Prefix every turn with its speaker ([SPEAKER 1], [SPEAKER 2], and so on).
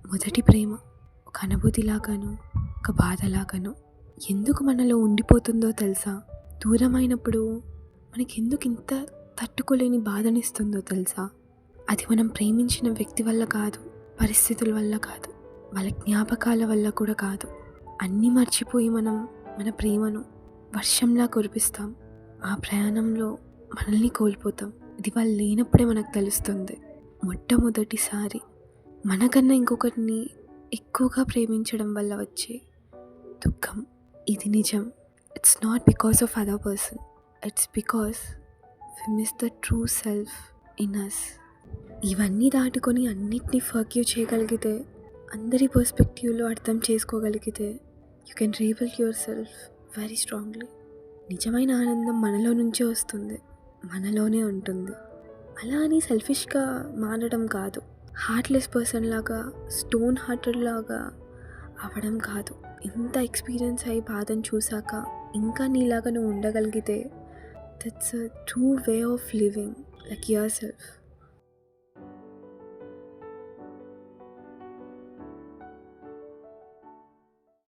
[SPEAKER 1] మొదటి ప్రేమ ఒక అనుభూతిలాగానో, ఒక బాధలాగానో ఎందుకు మనలో ఉండిపోతుందో తెలుసా? దూరమైనప్పుడు మనకెందుకు ఇంత తట్టుకోలేని బాధనిస్తుందో తెలుసా? అది మనం ప్రేమించిన వ్యక్తి వల్ల కాదు, పరిస్థితుల వల్ల కాదు, వాళ్ళ జ్ఞాపకాల వల్ల కూడా కాదు. అన్నీ మర్చిపోయి మనం మన ప్రేమను వర్షంలా కురిపిస్తాం. ఆ ప్రయాణంలో మనల్ని కోల్పోతాం. ఇది వాళ్ళు లేనప్పుడే మనకు తెలుస్తుంది. మొట్టమొదటిసారి మనకన్నా ఇంకొకరిని ఎక్కువగా ప్రేమించడం వల్ల వచ్చే దుఃఖం. ఇది నిజం. It's not because of other person, it's because we miss the true self in us. ఇవన్నీ దాటుకొని అన్నిటినీ ఫర్గివ్ చేయగలిగితే, అందరి పర్స్పెక్టివ్లో అర్థం చేసుకోగలిగితే, you can rebuild yourself very strongly. నిజమైన ఆనందం మనలో నుంచే వస్తుంది, మనలోనే ఉంటుంది. అలా అని సెల్ఫిష్గా మారడం కాదు, హార్ట్లెస్ పర్సన్ లాగా, స్టోన్ హార్టెడ్ లాగా అవ్వడం కాదు. ఇంత ఎక్స్పీరియన్స్ అయ్యి బాధను చూసాక ఇంకా నీలాగా నువ్వు ఉండగలిగితే, that's a true way of living like your self.